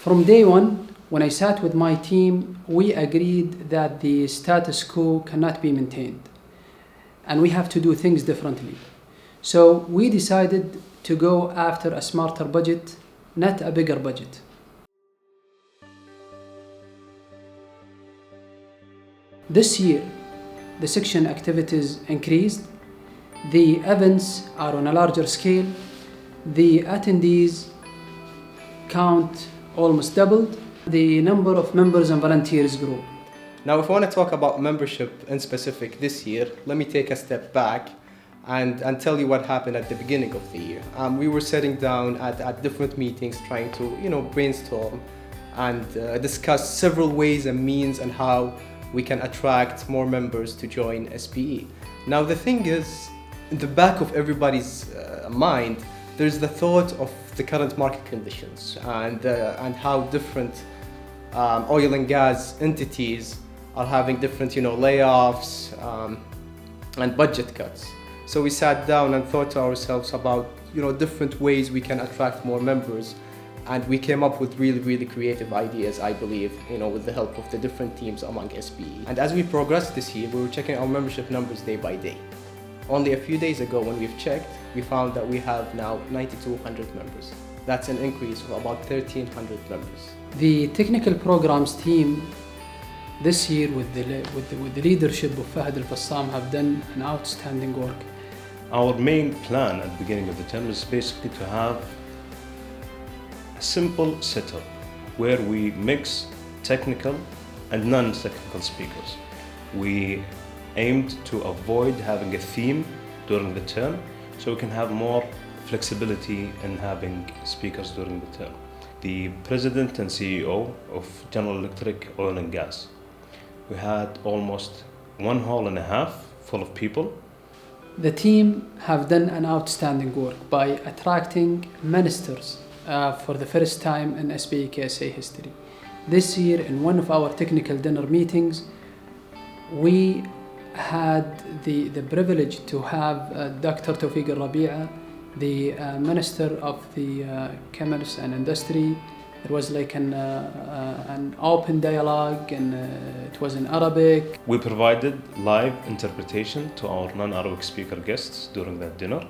From day one, when I sat with my team, we agreed that the status quo cannot be maintained and we have to do things differently. So we decided to go after a smarter budget, not a bigger budget. This year, the section activities increased, the events are on a larger scale, the attendees count almost doubled, the number of members and volunteers grew. Now, if I want to talk about membership in specific this year, let me take a step back and tell you what happened at the beginning of the year. We were sitting down at different meetings trying to, brainstorm and discuss several ways and means and how we can attract more members to join SPE. Now, the thing is, in the back of everybody's mind, there's the thought of the current market conditions and how different oil and gas entities are having different, layoffs and budget cuts. So we sat down and thought to ourselves about, different ways we can attract more members, and we came up with really, really creative ideas, I believe, with the help of the different teams among SPE. And as we progressed this year, we were checking our membership numbers day by day. Only a few days ago, when we've checked, we found that we have now 9,200 members. That's an increase of about 1,300 members. The technical programs team this year with the leadership of Fahad Al-Fassam have done an outstanding work. Our main plan at the beginning of the term is basically to have a simple setup where we mix technical and non-technical speakers. We aimed to avoid having a theme during the term, so we can have more flexibility in having speakers during the term. The President and CEO of General Electric Oil and Gas. We had almost 1.5 halls full of people. The team have done an outstanding work by attracting ministers for the first time in SPE-KSA history. This year, in one of our technical dinner meetings, we had the privilege to have Dr. Tawfiq Al-Rabi'a, the Minister of the Commerce and Industry. It was like an open dialogue, and it was in Arabic. We provided live interpretation to our non-Arabic speaker guests during that dinner.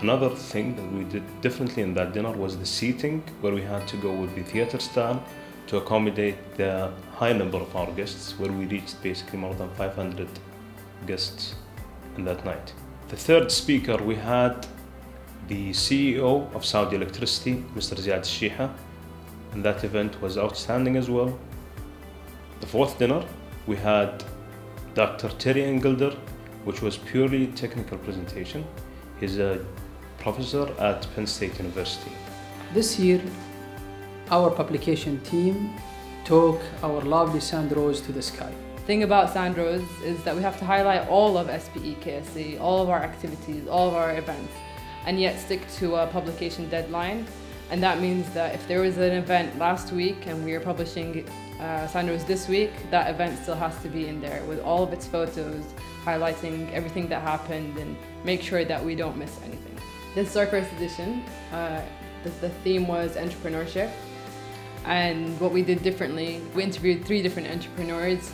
Another thing that we did differently in that dinner was the seating, where we had to go with the theater style to accommodate the high number of our guests, where we reached basically more than 500 guests in that night. The third speaker, we had the CEO of Saudi Electricity, Mr. Ziad Sheikha, and that event was outstanding as well. The fourth dinner, we had Dr. Terry Engelder, which was purely technical presentation. He's a professor at Penn State University. This year, our publication team took our lovely Sandros to the sky. The thing about Sandros is that we have to highlight all of SPE-KSA, all of our activities, all of our events, and yet stick to a publication deadline. And that means that if there was an event last week and we are publishing Sandros this week, that event still has to be in there with all of its photos, highlighting everything that happened and make sure that we don't miss anything. This is our first edition. The theme was entrepreneurship. And what we did differently, we interviewed 3 different entrepreneurs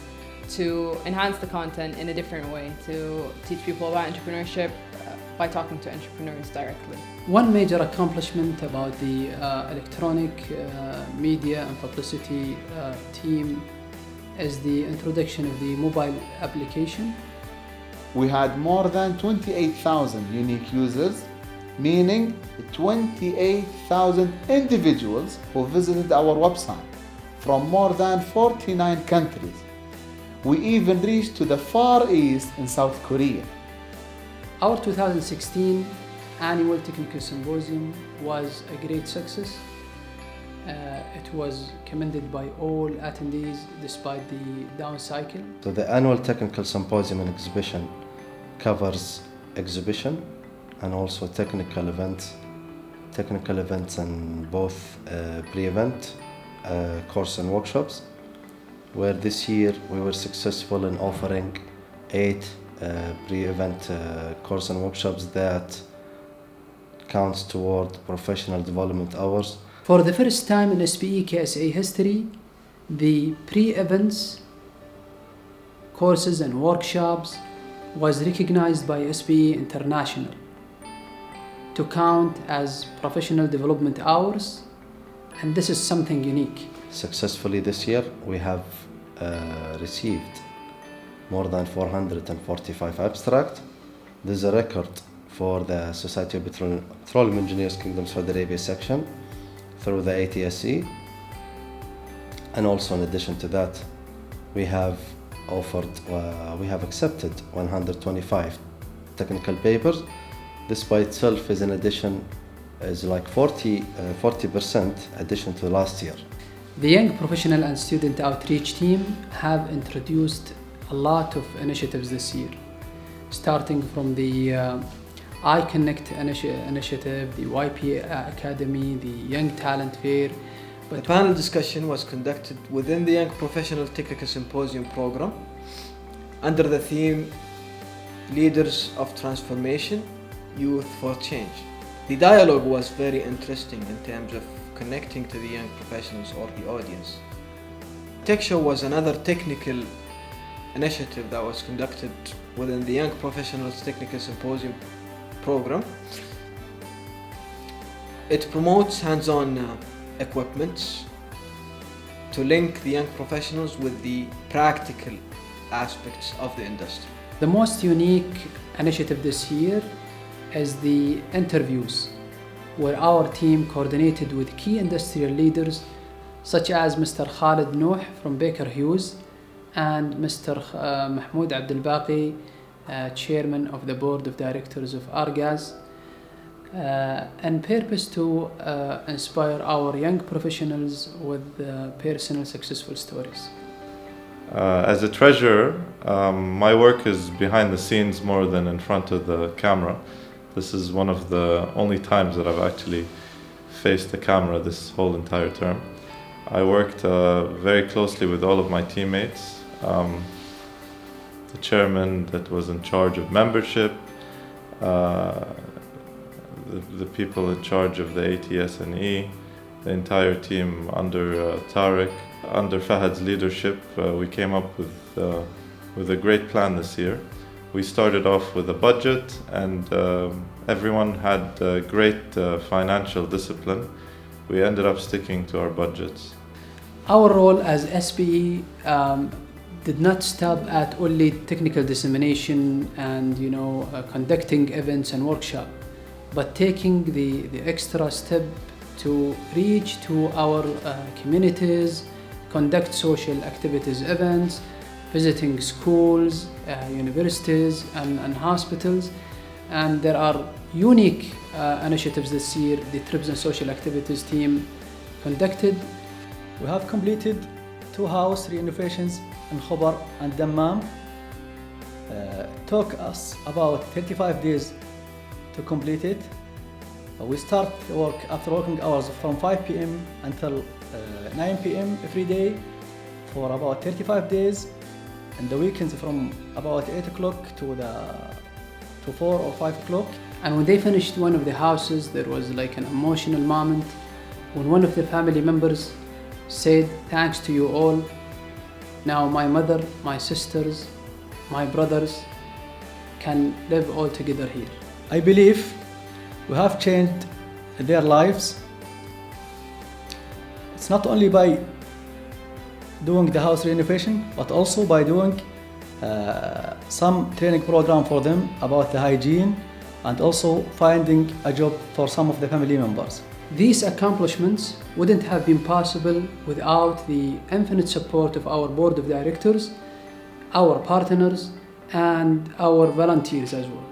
to enhance the content in a different way, to teach people about entrepreneurship by talking to entrepreneurs directly. One major accomplishment about the electronic media and publicity team is the introduction of the mobile application. We had more than 28,000 unique users, meaning 28,000 individuals who visited our website from more than 49 countries. We even reached to the Far East in South Korea. Our 2016 annual technical symposium was a great success. It was commended by all attendees despite the down cycle. So the annual technical symposium and exhibition covers exhibition and also technical events and both pre-event course and workshops, where this year we were successful in offering 8 pre-event course and workshops that counts toward professional development hours For the first time in SPE-KSA history, the pre-events, courses and workshops was recognized by SPE International to count as professional development hours, and this is something unique. Successfully this year, we have received more than 445 abstracts. This is a record for the Society of Petroleum Engineers Kingdom Saudi Arabia section through the ATSE. And also in addition to that, we have accepted 125 technical papers. This by itself is like 40% addition to last year. The Young Professional and Student Outreach team have introduced a lot of initiatives this year, starting from the iConnect initiative, the YP Academy, the Young Talent Fair. The panel discussion was conducted within the Young Professional Technical Symposium program under the theme Leaders of Transformation, Youth for Change. The dialogue was very interesting in terms of connecting to the young professionals or the audience. Tech Show was another technical initiative that was conducted within the Young Professionals Technical Symposium program. It promotes hands-on equipment to link the young professionals with the practical aspects of the industry. The most unique initiative this year is the interviews, where our team coordinated with key industrial leaders such as Mr. Khalid Nouh from Baker Hughes and Mr. Mahmoud Abdel Baqi, Chairman of the Board of Directors of Argas, and purpose to inspire our young professionals with personal successful stories. As a treasurer, my work is behind the scenes more than in front of the camera. This is one of the only times that I've actually faced the camera this whole entire term. I worked very closely with all of my teammates, the chairman that was in charge of membership, the people in charge of the ATS&E, the entire team under Tariq. Under Fahad's leadership, we came up with a great plan this year. We started off with a budget, and everyone had great financial discipline. We ended up sticking to our budgets. Our role as SPE did not stop at only technical dissemination and conducting events and workshops, but taking the extra step to reach to our communities, conduct social activities events, visiting schools, universities and hospitals. And there are unique initiatives this year the Trips and Social Activities team conducted. We have completed 2 house renovations in Khobar and Dammam. Took us about 35 days to complete it. We start work after working hours from 5 p.m. until 9 p.m. every day for about 35 days, and the weekends from about 8 o'clock to 4 or 5 o'clock. And when they finished one of the houses, there was like an emotional moment when one of the family members said, "Thanks to you all, now my mother, my sisters, my brothers can live all together here." I believe we have changed their lives. It's not only by doing the house renovation, but also by doing some training program for them about the hygiene, and also finding a job for some of the family members. These accomplishments wouldn't have been possible without the infinite support of our board of directors, our partners, and our volunteers as well.